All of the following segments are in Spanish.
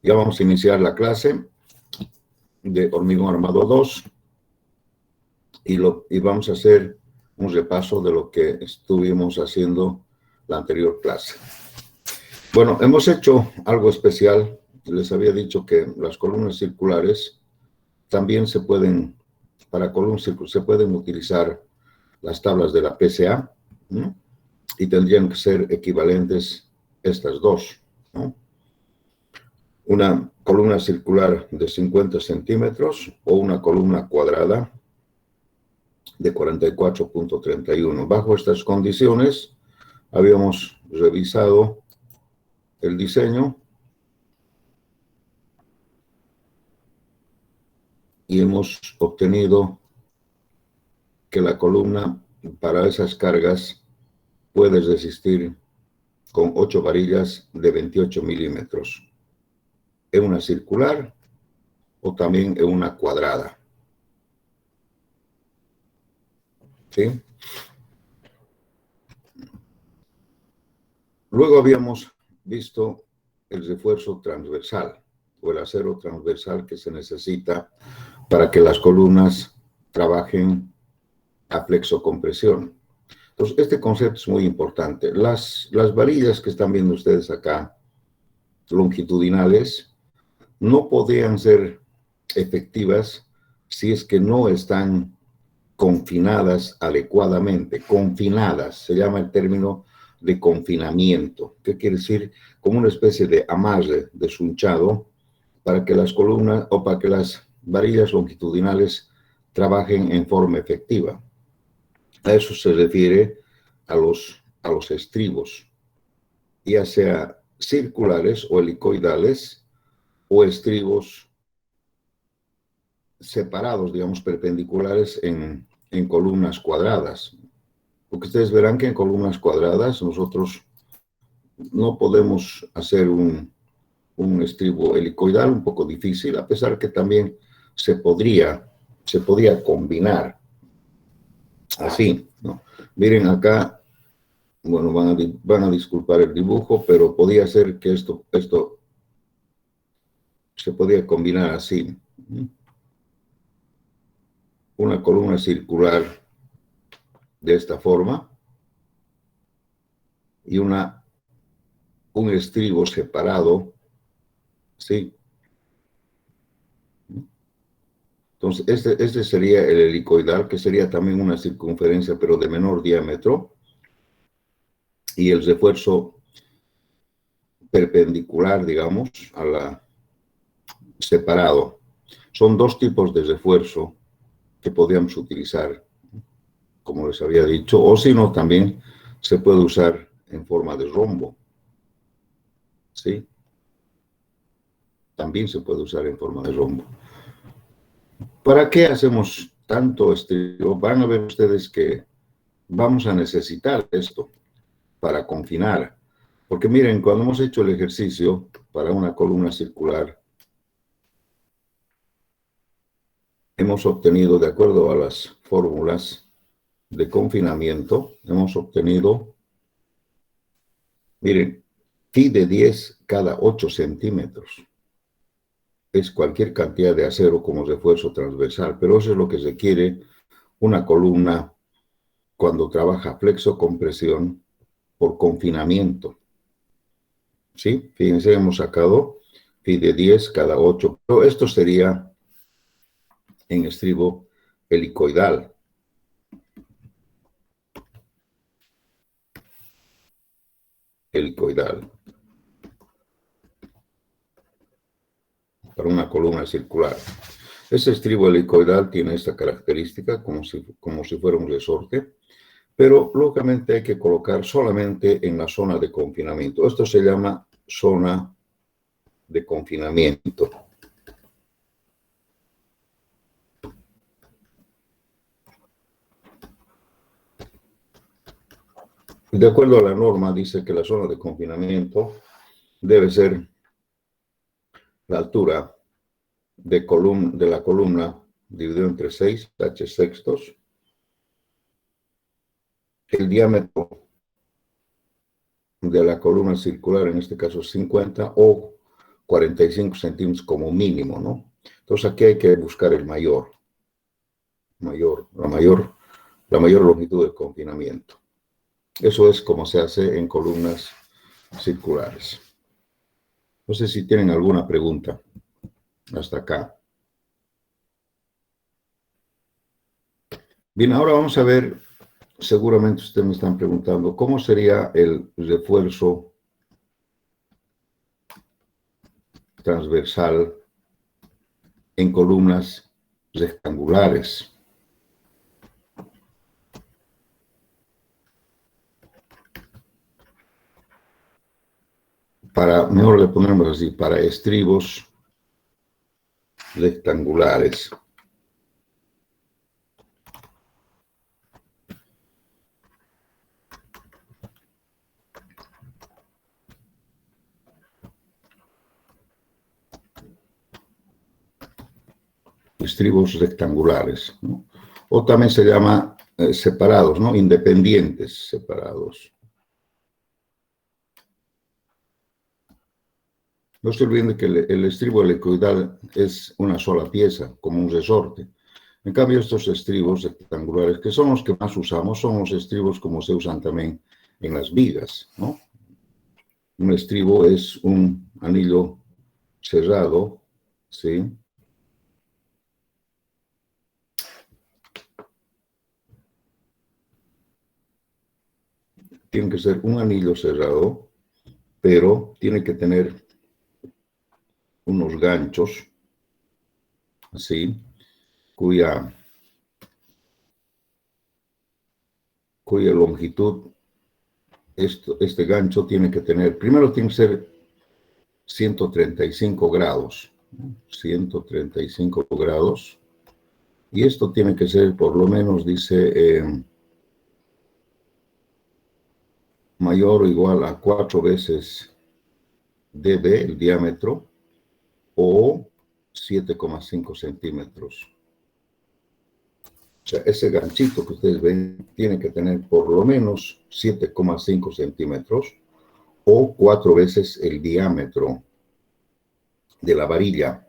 Ya vamos a iniciar la clase de hormigón armado 2 y vamos a hacer un repaso de lo que estuvimos haciendo la anterior clase. Bueno, hemos hecho algo especial. Les había dicho que las columnas circulares también se pueden, para columnas circulares, se pueden utilizar las tablas de la PCA, ¿no? Y tendrían que ser equivalentes estas dos, ¿no? Una columna circular de 50 centímetros o una columna cuadrada de 44.31. Bajo estas condiciones, habíamos revisado el diseño y hemos obtenido que la columna para esas cargas puede resistir con 8 varillas de 28 milímetros. En una circular o también en una cuadrada. ¿Sí? Luego habíamos visto el refuerzo transversal o el acero transversal que se necesita para que las columnas trabajen a flexocompresión. Entonces, este concepto es muy importante. Las varillas que están viendo ustedes acá, longitudinales, no podrían ser efectivas si es que no están confinadas adecuadamente. Confinadas, se llama el término de confinamiento. ¿Qué quiere decir? Como una especie de amarre, de sunchado, para que las columnas o para que las varillas longitudinales trabajen en forma efectiva. A eso se refiere a los estribos, ya sea circulares o helicoidales o estribos separados, digamos, perpendiculares en columnas cuadradas. Porque ustedes verán que en columnas cuadradas nosotros no podemos hacer un estribo helicoidal, un poco difícil, a pesar que también se podría combinar así, ¿no? Miren acá, bueno, van a disculpar el dibujo, pero podía ser que esto se podía combinar así. Una columna circular de esta forma y un estribo separado, ¿sí? Entonces, este sería el helicoidal, que sería también una circunferencia, pero de menor diámetro, y el refuerzo perpendicular, digamos, separado. Son dos tipos de refuerzo que podríamos utilizar, como les había dicho, o si no, también se puede usar en forma de rombo, ¿sí? También se puede usar en forma de rombo. ¿Para qué hacemos tanto estribo? Van a ver ustedes que vamos a necesitar esto para confinar. Porque miren, cuando hemos hecho el ejercicio para una columna circular, hemos obtenido, de acuerdo a las fórmulas de confinamiento, hemos obtenido, miren, phi de 10 cada 8 centímetros. Es cualquier cantidad de acero como refuerzo transversal, pero eso es lo que requiere una columna cuando trabaja flexocompresión por confinamiento. ¿Sí? Fíjense, hemos sacado phi de 10 cada 8, pero esto sería en estribo helicoidal. Helicoidal. Para una columna circular. Este estribo helicoidal tiene esta característica como si fuera un resorte, pero lógicamente hay que colocar solamente en la zona de confinamiento. Esto se llama zona de confinamiento. De acuerdo a la norma, dice que la zona de confinamiento debe ser la altura de la columna dividido entre 6 h sextos, el diámetro de la columna circular, en este caso 50, o 45 centímetros como mínimo, ¿no? Entonces aquí hay que buscar el la mayor longitud de confinamiento. Eso es como se hace en columnas circulares. No sé si tienen alguna pregunta hasta acá. Bien, ahora vamos a ver, seguramente ustedes me están preguntando, ¿cómo sería el refuerzo transversal en columnas rectangulares? Mejor le ponemos así, para estribos rectangulares. Estribos rectangulares, ¿no? O también se llama separados, ¿no? Independientes separados. No se olviden de que el estribo helicoidal es una sola pieza, como un resorte. En cambio, estos estribos rectangulares, que son los que más usamos, son los estribos como se usan también en las vigas, ¿no? Un estribo es un anillo cerrado, ¿sí? Tiene que ser un anillo cerrado, pero tiene que tener unos ganchos, así, cuya longitud, este gancho tiene que tener, primero tiene que ser 135 grados, 135 grados, y esto tiene que ser por lo menos, dice, mayor o igual a 4 veces dB, el diámetro, o 7,5 centímetros. O sea, ese ganchito que ustedes ven tiene que tener por lo menos 7,5 centímetros o 4 veces el diámetro de la varilla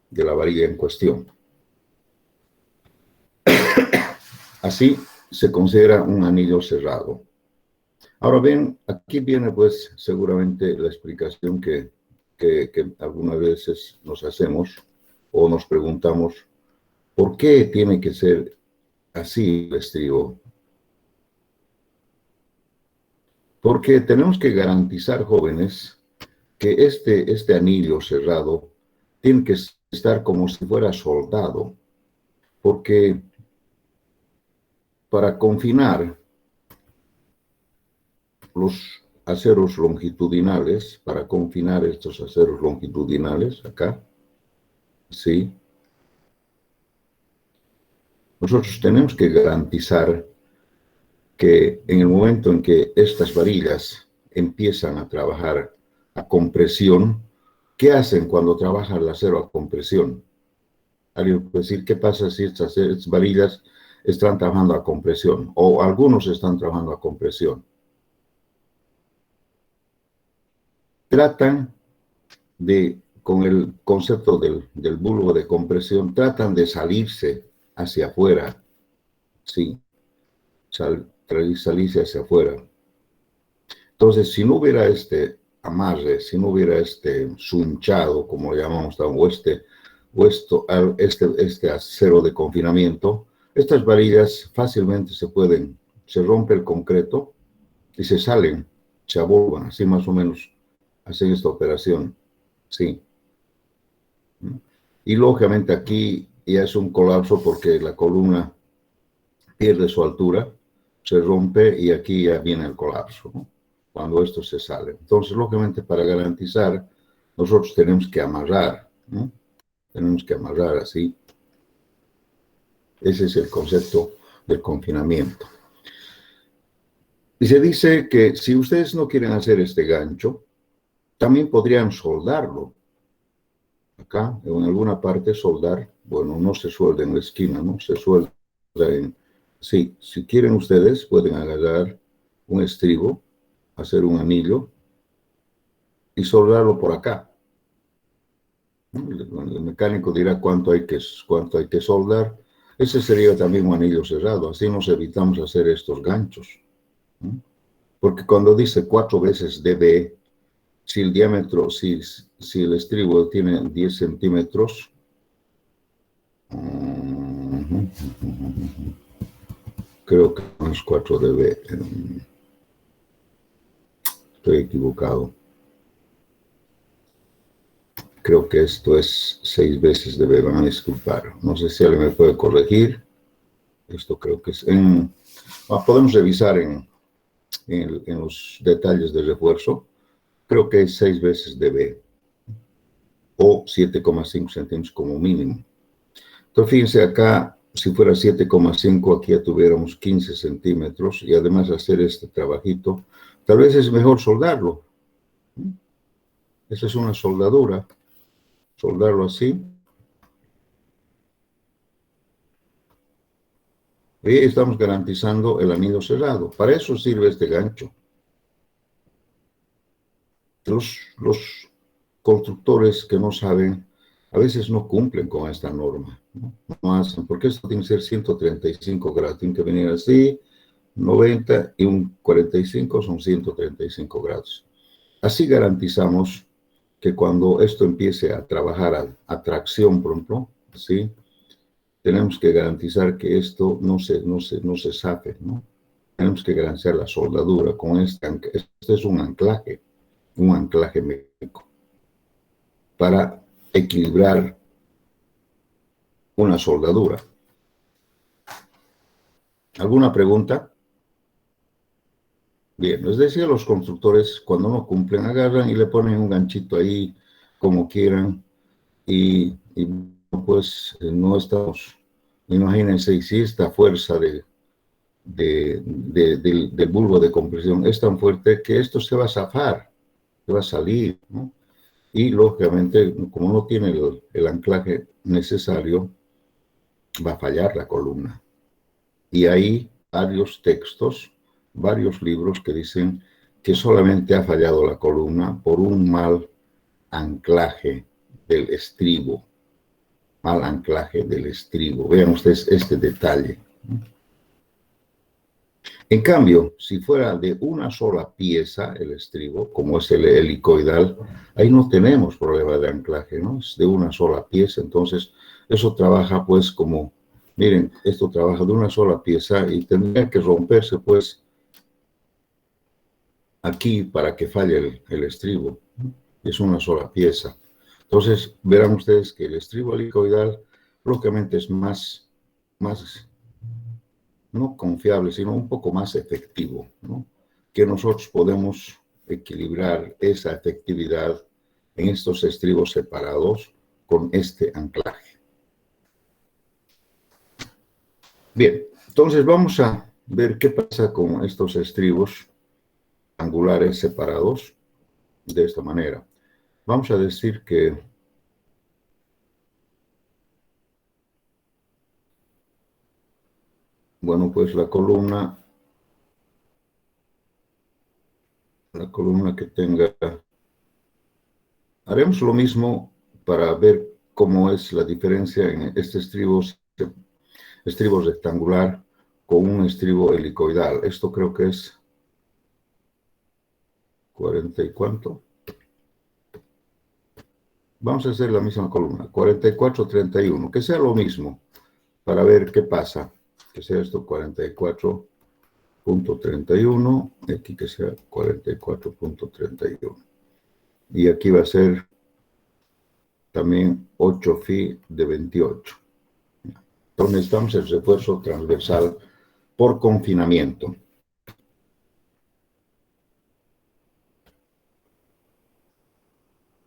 en cuestión. Así se considera un anillo cerrado. Ahora bien, aquí viene pues seguramente la explicación que algunas veces nos hacemos o nos preguntamos, ¿por qué tiene que ser así el estribo? Porque tenemos que garantizar, jóvenes, que este anillo cerrado tiene que estar como si fuera soldado, porque para confinar los aceros longitudinales, para confinar estos aceros longitudinales acá, ¿sí? Nosotros tenemos que garantizar que en el momento en que estas varillas empiezan a trabajar a compresión, ¿qué hacen cuando trabaja el acero a compresión? Alguien puede decir, ¿qué pasa si estas varillas están trabajando a compresión? O algunos están trabajando a compresión. Tratan de, con el concepto del bulbo de compresión, tratan de salirse hacia afuera, ¿sí? Salirse hacia afuera. Entonces, si no hubiera este amarre, si no hubiera este sunchado, como le llamamos, o este acero de confinamiento, estas varillas fácilmente se rompe el concreto y se salen, se abolvan, así más o menos hacen esta operación, sí. Y lógicamente aquí ya es un colapso porque la columna pierde su altura, se rompe y aquí ya viene el colapso, ¿no? Cuando esto se sale. Entonces, lógicamente, para garantizar, nosotros tenemos que amarrar, ¿no? Tenemos que amarrar así. Ese es el concepto del confinamiento. Y se dice que si ustedes no quieren hacer este gancho, también podrían soldarlo. Acá, en alguna parte, soldar, bueno, no se suelda en la esquina, ¿no? Se suelda en... Sí, si quieren ustedes, pueden agarrar un estribo, hacer un anillo y soldarlo por acá. ¿no? El mecánico dirá cuánto hay que soldar. Ese sería también un anillo cerrado. Así nos evitamos hacer estos ganchos, ¿no? Porque cuando dice 4 veces dB, si el diámetro, si el estribo tiene 10 centímetros, creo que no es 4 dB. Estoy equivocado. Creo que esto es 6 veces dB, van a disculpar. No sé si alguien me puede corregir. Esto creo que es podemos revisar en los detalles de refuerzo. Creo que es 6 veces dB o 7,5 centímetros como mínimo. Entonces, fíjense acá, si fuera 7,5, aquí ya tuviéramos 15 centímetros y además hacer este trabajito, tal vez es mejor soldarlo. Esa es una soldadura. Soldarlo así. Y estamos garantizando el anillo cerrado. Para eso sirve este gancho. Los constructores que no saben, a veces no cumplen con esta norma. No hacen, porque esto tiene que ser 135 grados. Tiene que venir así, 90 y un 45 son 135 grados. Así garantizamos que cuando esto empiece a trabajar a tracción, por ejemplo, ¿sí? Tenemos que garantizar que esto no se zafe, ¿no? Tenemos que garantizar la soldadura con este es un anclaje mecánico para equilibrar una soldadura. ¿Alguna pregunta? Bien, les decía, los constructores cuando no cumplen agarran y le ponen un ganchito ahí como quieran y pues no estamos, imagínense si esta fuerza del bulbo de compresión es tan fuerte que esto se va a zafar, se va a salir, ¿no? Y lógicamente, como no tiene el anclaje necesario, va a fallar la columna. Y hay varios textos, varios libros que dicen que solamente ha fallado la columna por un mal anclaje del estribo. Mal anclaje del estribo. Vean ustedes este detalle. En cambio, si fuera de una sola pieza el estribo, como es el helicoidal, ahí no tenemos problema de anclaje, ¿no? Es de una sola pieza, entonces eso trabaja pues como, miren, esto trabaja de una sola pieza y tendría que romperse pues aquí para que falle el estribo. Es una sola pieza. Entonces verán ustedes que el estribo helicoidal lógicamente es más no confiable, sino un poco más efectivo, ¿no? Que nosotros podemos equilibrar esa efectividad en estos estribos separados con este anclaje. Bien, entonces vamos a ver qué pasa con estos estribos angulares separados de esta manera. Vamos a decir que bueno, pues la columna que tenga, haremos lo mismo para ver cómo es la diferencia en este estribo rectangular con un estribo helicoidal. Esto creo que es 40 y cuánto. Vamos a hacer la misma columna, 44, 31, que sea lo mismo, para ver qué pasa. Que sea esto 44.31, y aquí que sea 44.31. Y aquí va a ser también 8 phi de 28. Entonces necesitamos el refuerzo transversal por confinamiento.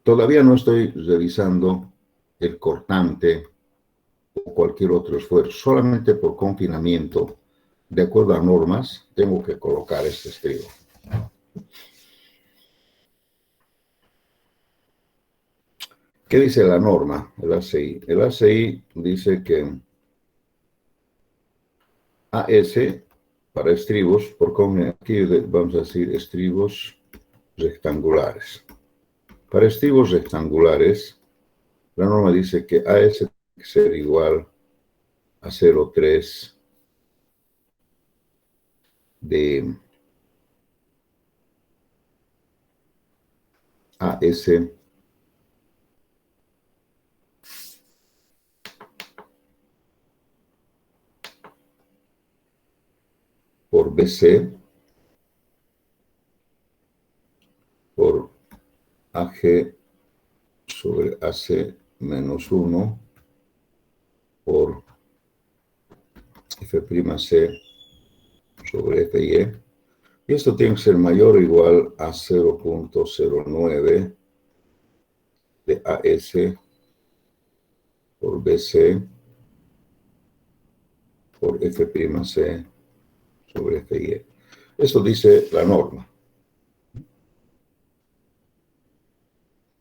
Todavía no estoy revisando el cortante o cualquier otro esfuerzo, solamente por confinamiento, de acuerdo a normas, tengo que colocar este estribo. ¿Qué dice la norma, el ACI? El ACI dice que AS para estribos, aquí vamos a decir estribos rectangulares. Para estribos rectangulares, La norma dice que AS tiene que ser igual a 0,3 de AS por BC por AG sobre AC menos 1 por F'C sobre Fy. Y esto tiene que ser mayor o igual a 0,09 de AS por BC por F'C sobre Fy. Eso dice la norma,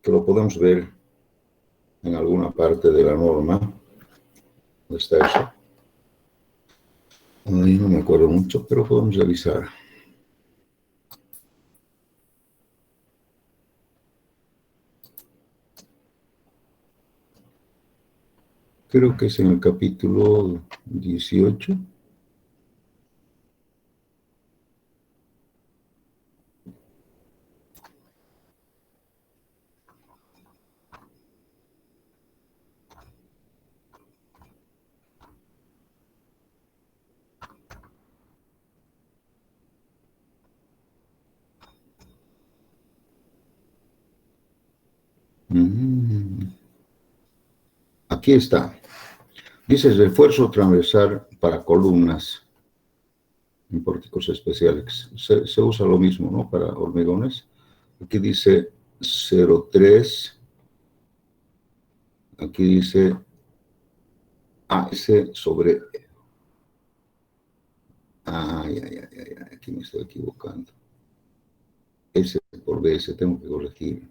que lo podemos ver en alguna parte de la norma. ¿Dónde está eso? Ahí no me acuerdo mucho, pero podemos revisar. Creo que es en el capítulo 18. Aquí está. Dice refuerzo transversal para columnas en pórticos especiales. Se usa lo mismo, ¿no? Para hormigones. Aquí dice 0,3. Aquí dice AS sobre... Ay, aquí me estoy equivocando. S por BS, tengo que corregir.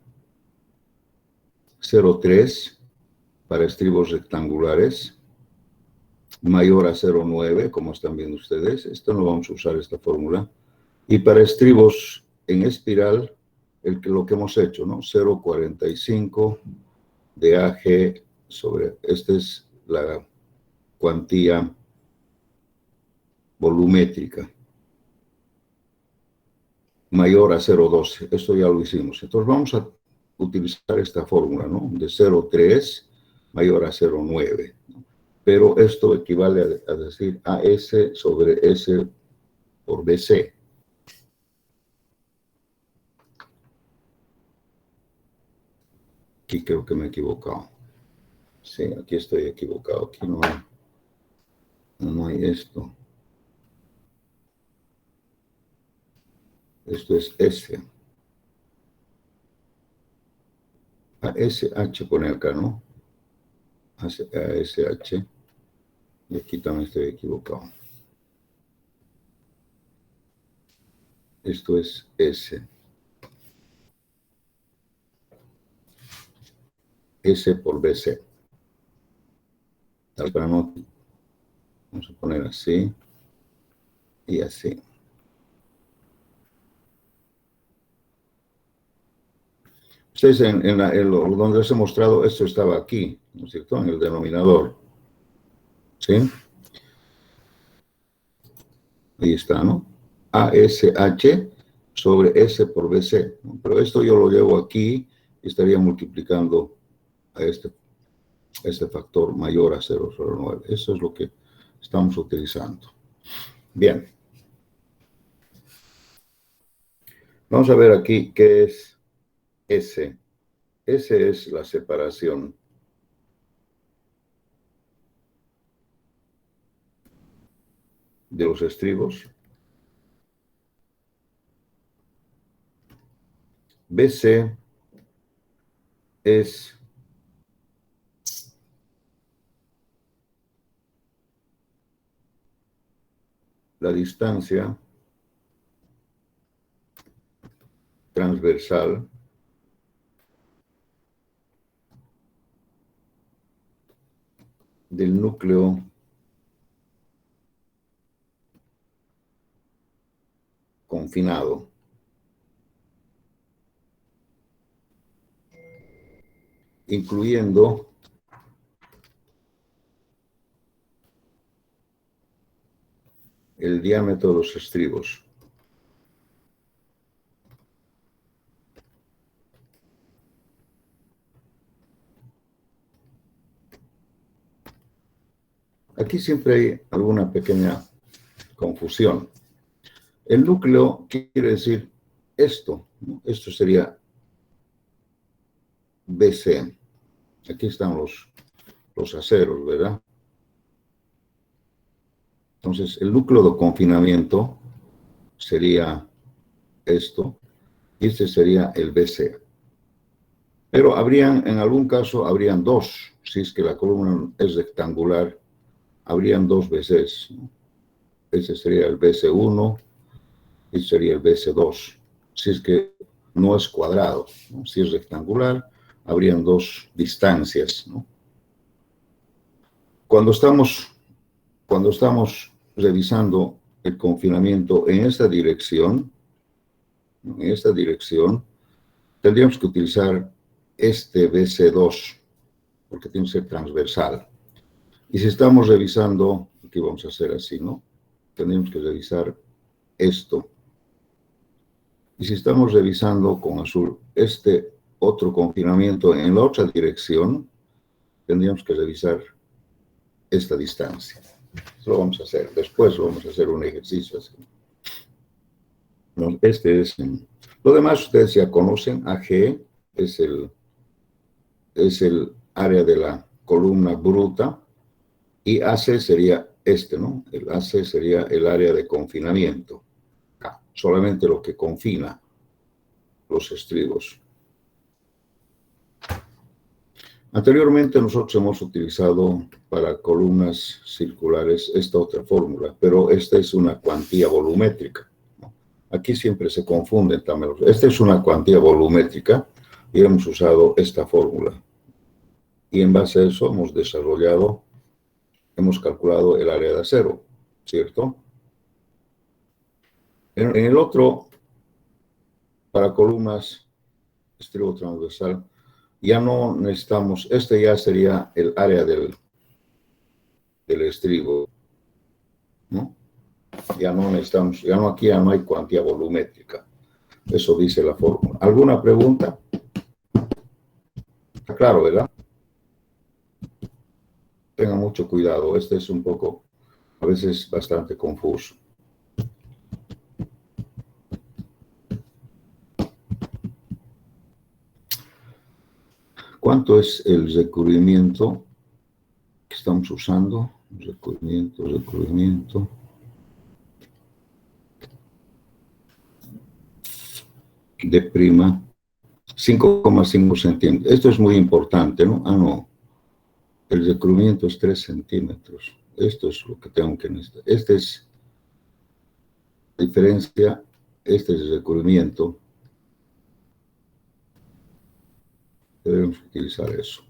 0,3 para estribos rectangulares, mayor a 0,9, como están viendo ustedes. Esto no vamos a usar esta fórmula. Y para estribos en espiral, lo que hemos hecho, ¿no? 0,45 de AG sobre, esta es la cuantía volumétrica, mayor a 0,12. Esto ya lo hicimos. Entonces vamos a utilizar esta fórmula, ¿no? De 0,3 mayor a 0,9. Pero esto equivale a decir AS sobre S por BC. Aquí creo que me he equivocado. Sí, aquí estoy equivocado. Aquí no hay esto. Esto es S. ASH pone acá, ¿no? ASH. Y aquí también estoy equivocado. Esto es S. S por BC. Tal para no. Vamos a poner así y así. Ustedes donde les he mostrado, esto estaba aquí, ¿no es cierto? En el denominador. ¿Sí? Ahí está, ¿no? ASH sobre S por BC. ¿No? Pero esto yo lo llevo aquí y estaría multiplicando a este factor mayor a 0,09. Eso es lo que estamos utilizando. Bien. Vamos a ver aquí qué es S. S es la separación de los estribos. BC es la distancia transversal del núcleo confinado, incluyendo el diámetro de los estribos. Aquí siempre hay alguna pequeña confusión. El núcleo quiere decir esto, ¿no? Esto sería BC. Aquí están los aceros, ¿verdad? Entonces, el núcleo de confinamiento sería esto, y este sería el BC. Pero en algún caso, habrían dos. Si es que la columna es rectangular, habrían dos BCs, ¿no? Ese sería el BC1 y sería el BC2. Si es que no es cuadrado, ¿no? Si es rectangular, habrían dos distancias, ¿no? Cuando estamos revisando el confinamiento en esta dirección, tendríamos que utilizar este BC2, porque tiene que ser transversal. Y si estamos revisando, aquí vamos a hacer así, ¿no? Tendríamos que revisar esto. Y si estamos revisando con azul este otro confinamiento en la otra dirección, tendríamos que revisar esta distancia. Eso lo vamos a hacer. Después vamos a hacer un ejercicio así. No, lo demás ustedes ya conocen. AG es el área de la columna bruta y AC sería este, ¿no? El AC sería el área de confinamiento. Solamente lo que confina los estribos. Anteriormente nosotros hemos utilizado para columnas circulares esta otra fórmula, pero esta es una cuantía volumétrica, ¿no? Aquí siempre se confunden también. Esta es una cuantía volumétrica y hemos usado esta fórmula. Y en base a eso hemos calculado el área de acero, ¿cierto? En el otro, para columnas estribo transversal, ya no necesitamos, este ya sería el área del estribo, ¿no? Ya no necesitamos, aquí ya no hay cuantía volumétrica. Eso dice la fórmula. ¿Alguna pregunta? Está claro, ¿verdad? Tengan mucho cuidado, este es un poco, a veces bastante confuso. ¿Cuánto es el recubrimiento que estamos usando? Recubrimiento. De prima, 5,5 centímetros. Esto es muy importante, ¿no? No. El recubrimiento es 3 centímetros. Esto es lo que tengo que necesitar. Esta es la diferencia. Este es el recubrimiento. Debemos utilizar eso.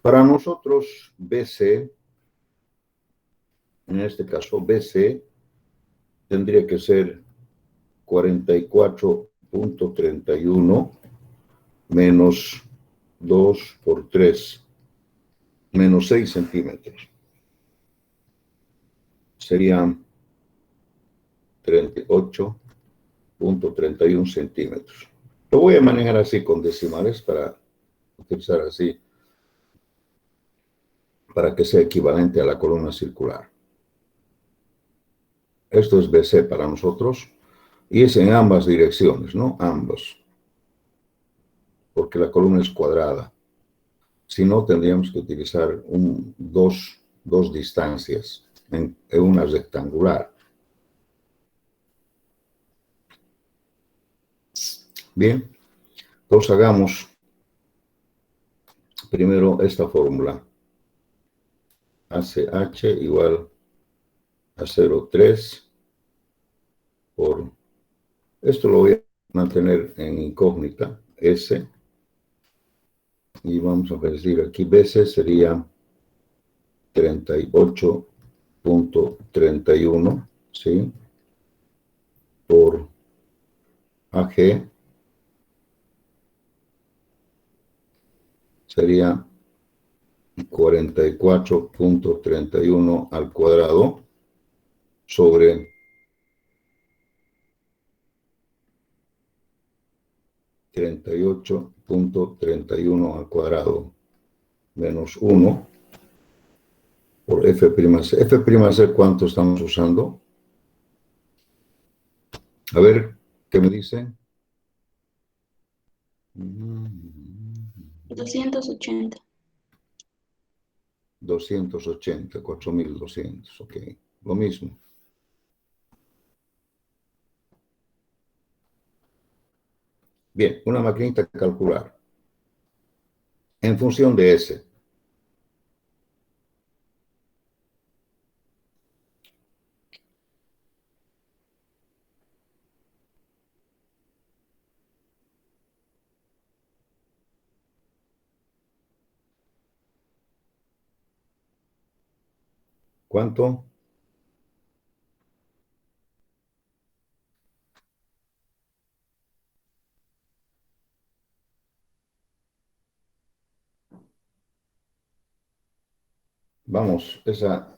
Para nosotros, BC, en este caso, BC tendría que ser 44.31 menos 2 por 3, menos 6 centímetros. Serían 38.31 centímetros. Lo voy a manejar así con decimales para utilizar así, para que sea equivalente a la columna circular. Esto es BC para nosotros y es en ambas direcciones, ¿no? Ambos. Porque la columna es cuadrada. Si no, tendríamos que utilizar dos distancias en una rectangular. Bien, entonces hagamos primero esta fórmula. ACH igual a 0,3 por... Esto lo voy a mantener en incógnita, S. Y vamos a decir aquí BC sería 38.31, ¿sí? por AG sería 44.31 al cuadrado sobre 38.31 al cuadrado menos 1 por F'C. F'C, ¿cuánto estamos usando? A ver, ¿qué me dicen? 280. 280, 4200, ok. Lo mismo. Bien, una maquinita que calcular. En función de S. ¿Cuánto? Vamos, esa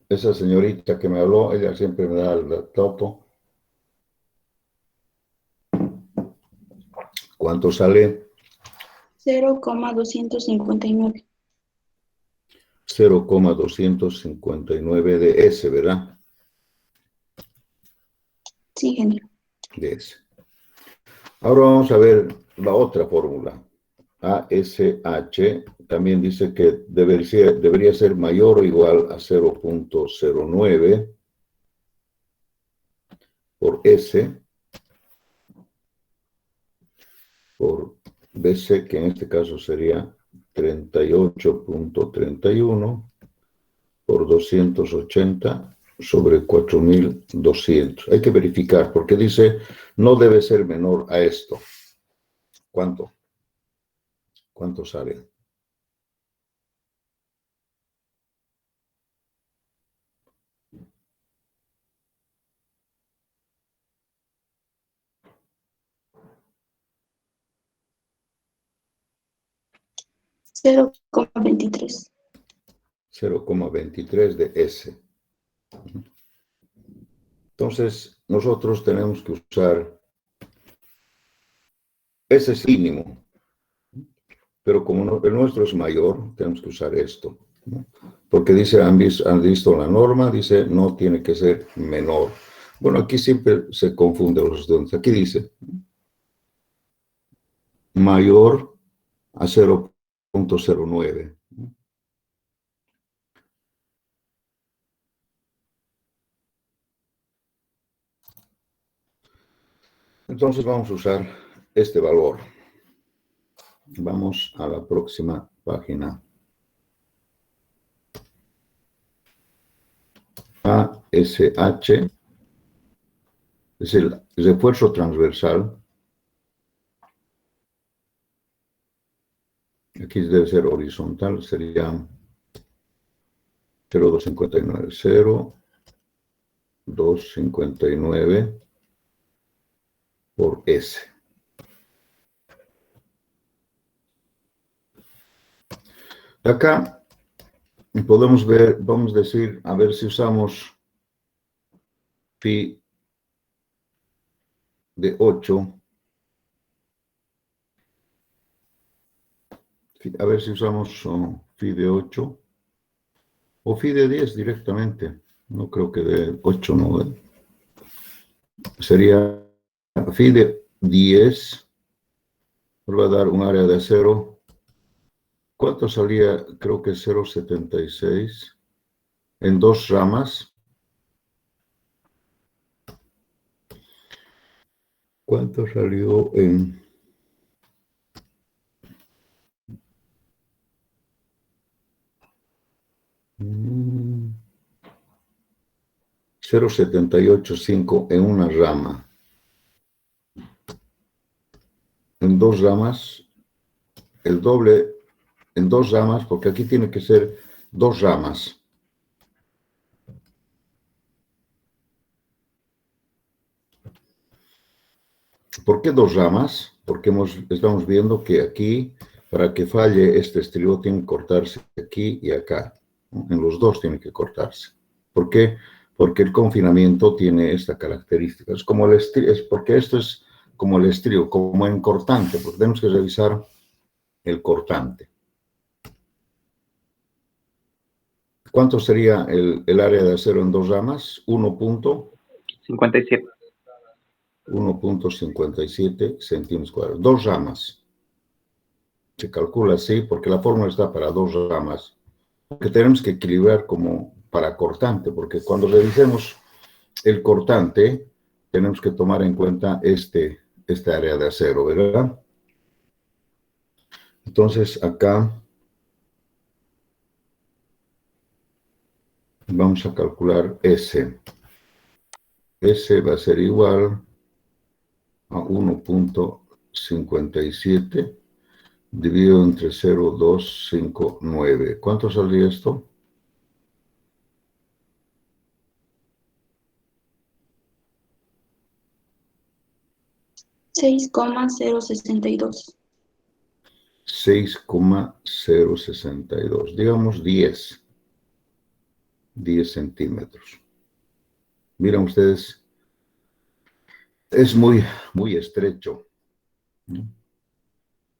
señorita que me habló, ella siempre me da el dato. ¿Cuánto sale? 0,259. 0,259 de S, ¿verdad? Sí, genio. De S. Ahora vamos a ver la otra fórmula. ASH también dice que debería ser mayor o igual a 0.09 por S por BC, que en este caso sería 38.31 por 280 sobre 4200. Hay que verificar porque dice no debe ser menor a esto. ¿Cuánto? ¿Cuánto sale? Cero coma 23. 0,23 de S. Entonces, nosotros tenemos que usar, ese es mínimo, pero como el nuestro es mayor, tenemos que usar esto, ¿no? Porque dice, han visto la norma, dice, no tiene que ser menor. Bueno, aquí siempre se confunde los estudiantes. Aquí dice, mayor a 0.09. Entonces vamos a usar este valor. Vamos a la próxima página. ASH es el refuerzo transversal. Aquí debe ser horizontal, sería 0,259. 0,259 por S. Acá podemos ver, vamos a decir, a ver si usamos phi de 8. A ver si usamos phi de 8 o phi de 10 directamente. No creo que de 8 no. Sería phi de 10. Nos va a dar un área de 0. ¿Cuánto salía? Creo que 0,76 en dos ramas. ¿Cuánto salió en 0,785 en una rama? En dos ramas, el doble en dos ramas, porque aquí tiene que ser dos ramas. ¿Por qué dos ramas? Porque estamos viendo que aquí, para que falle este estribo, tiene que cortarse aquí y acá. En los dos tiene que cortarse. ¿Por qué? Porque el confinamiento tiene esta característica. Es como el estribo, porque esto es como el estribo, como en cortante, porque tenemos que revisar el cortante. ¿Cuánto sería el área de acero en dos ramas? 57. 1.57 centímetros cuadrados. Dos ramas. Se calcula así porque la fórmula está para dos ramas. Que tenemos que equilibrar como para cortante, porque cuando revisemos el cortante, tenemos que tomar en cuenta este área de acero, ¿verdad? Entonces, acá vamos a calcular S. S va a ser igual a 1.57 dividido entre 0,259. ¿Cuánto saldría esto? 6,062. 6,062. Digamos 10 centímetros. Miren ustedes, es muy estrecho, ¿no?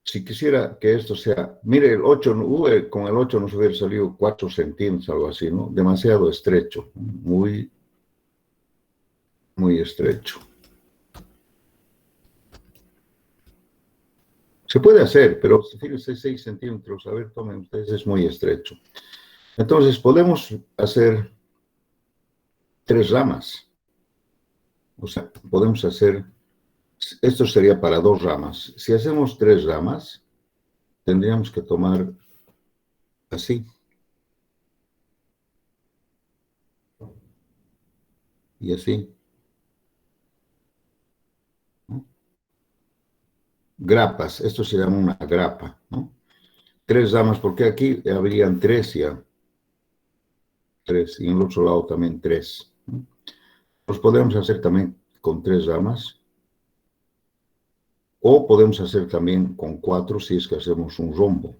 Si quisiera que esto sea, mire, el 8, con el 8 nos hubiera salido 4 centímetros, algo así, ¿no? Demasiado estrecho, muy estrecho. Se puede hacer, pero fíjense, 6 centímetros, a ver, tomen ustedes, es muy estrecho. Entonces, podemos hacer 3 ramas. O sea, podemos hacer, esto sería para 2 ramas. Si hacemos 3 ramas, tendríamos que tomar así. Y así. ¿No? Grapas, esto se llama una grapa, ¿no? 3 ramas, porque aquí habrían 3 ya. 3, y en el otro lado también 3. ¿No? Pues podemos hacer también con 3 ramas. O podemos hacer también con 4 si es que hacemos un rombo.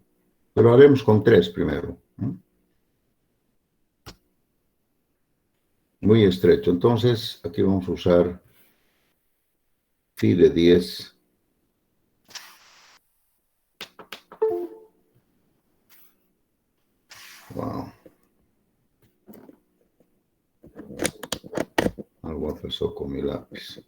Pero haremos con 3 primero, ¿no? Muy estrecho. Entonces, aquí vamos a usar phi de 10. Wow. Algo pasó con mi lápiz.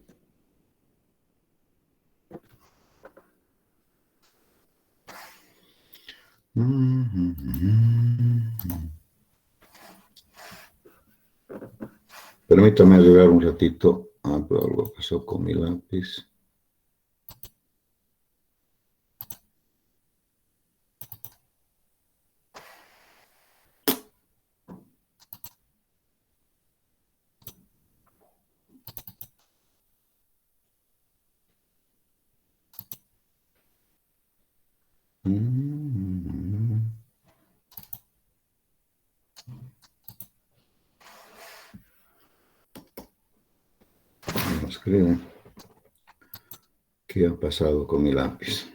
Permítame agregar un ratito. Pero algo pasó con mi lápiz. Nos creen qué ha pasado con mi lápiz.